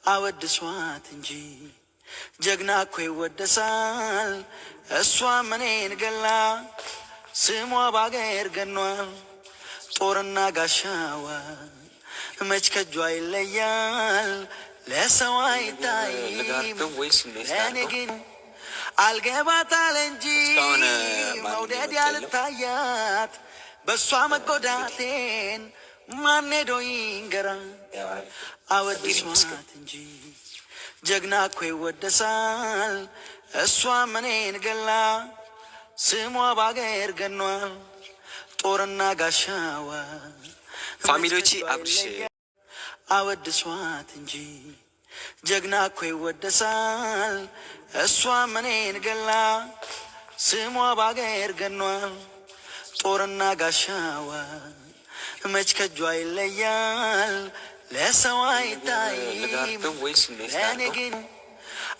አወድሷት እንጂ ጀግና እኮ ይወደሳል። እሷ እኔን ገላ ስሟ ባገር ገኗል። ጦርና ጋሻዋ መች ከጇ ይለያል። ለሰው አይታይም ለእኔ ግን አልገባታል እንጂ መውደድ ያልታያት በሷ መጎዳቴን ማን ሄዶ ይንገራ። አወድሷት እንጂ ጀግና እኮ ይወደሳል። እሷ እኔን ገላ ስሟ ባገር ገኗል። ጦርና ጋሻዋ ፋሚሊዎቼ አብርሽ አወድሷት እንጂ ጀግና እኮ ይወደሳል። እሷ እኔን ገላ ስሟ ባገር ገኗል። ጦርና ጋሻዋ መች ከጇ ይለያል። ለሰው አይታይም ለእኔ ግን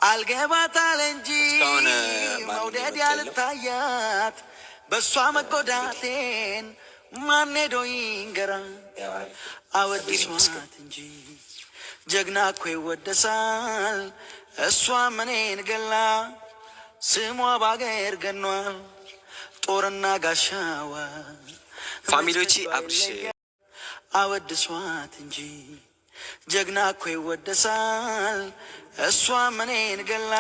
አልገባታል እንጂ መውደድ ያልታያት በሷ መጎዳቴን ማን ሄዶ ይንገራ። አወድሷት እንጂ ጀግና እኮ ይወደሳል። እሷ እኔን ገላ ስሟ ባገር ገኗል። ጦርና ጋሻዋ ፋሚሊዎቼ አብርሽ አወድሷት እንጂ ጀግና እኮ ይወደሳል። እሷ እኔን ገላ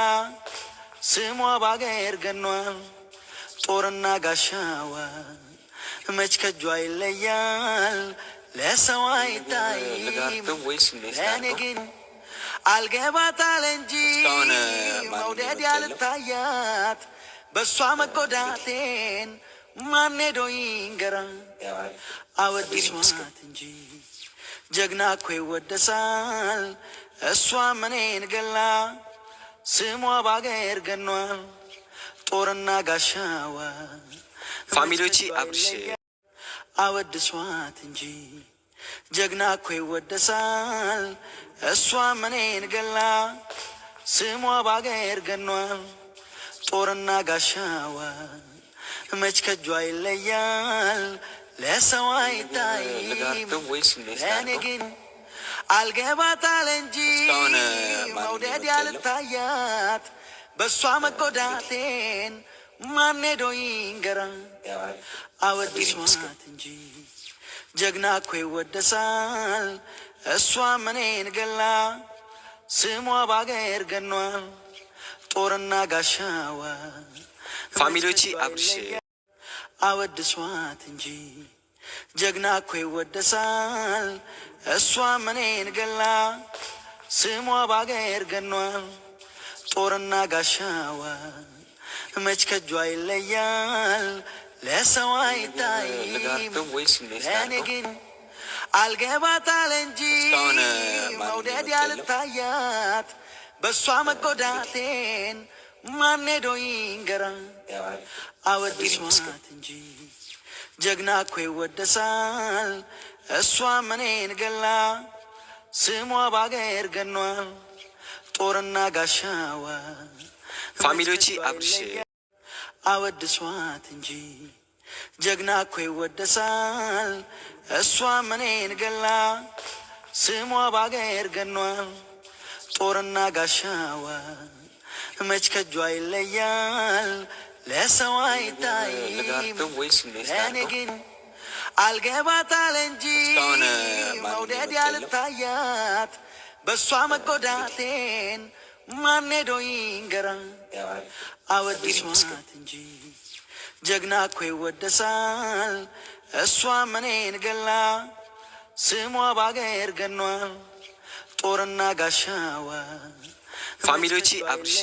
ስሟ ባገር ገኗል። ጦርና ጋሻዋ መች ከጇ ይለያል። ለሰው አይታይም ለእኔ ግን አልገባታል እንጂ መውደድ ያልታያት በሷ መጎዳቴን ማን ሄዶ ይንገራ። አወድሷት እንጂ ጀግና እኮ ይወደሳል። እሷ እኔን ገላ ስሟ ባገር ገኗል። ጦርና ጋሻዋ ፋሚሊዎቼ አብርሽ አወድሷት እንጂ ጀግና እኮ ይወደሳል። እሷ እኔን ገላ ስሟ ባገር ገኗል። ጦርና ጋሻዋ መች ከጇ ይለያል። ለሰው አይታይም ለእኔ ግን አልገባታል እንጂ መውደድ ያልታያት በሷ መጎዳቴን ማን ሄዶ ይንገራ። አወድሷት እንጂ ጀግና እኮ ይወደሳል። እሷ እኔን ገላ ስሟ ባገር ገኗል። ጦርና ጋሻዋ ፋሚሊዎቼ አብርሽ አወድሷት እንጂ ጀግና እኮ ይወደሳል። እሷ እኔን ገላ ስሟ ባገር ገኗል። ጦርና ጋሻዋ መች ከጇ ይለያል። ለሰው አይታይም ለእኔ ግን አልገባታል እንጂ መውደድ ያልታያት በሷ መጎዳቴን ማን ሄዶ ይንገራ። አወድሷት እንጂ ጀግና እኮ ይወደሳል። እሷ እኔን ገላ ስሟ ባገር ገኗል። ጦርና ጋሻዋ ፋሚሊዎቼ አብርሽ አወድሷት እንጂ ጀግና እኮ ይወደሳል። እሷ እኔን ገላ ስሟ ባገር ገኗል። ጦርና ጋሻዋ መች ከጇ ይለያል። ለሰው አይታይም ለእኔ ግን አልገባታል እንጂ መውደድ ያልታያት በሷ መጎዳቴን ማን ሄዶ ይንገራ። አወድሷት እንጂ ጀግና እኮ ይወደሳል። እሷ እኔን ገላ ስሟ ባገር ገኗል። ጦርና ጋሻዋ ፋሚሊዎቼ አብርሽ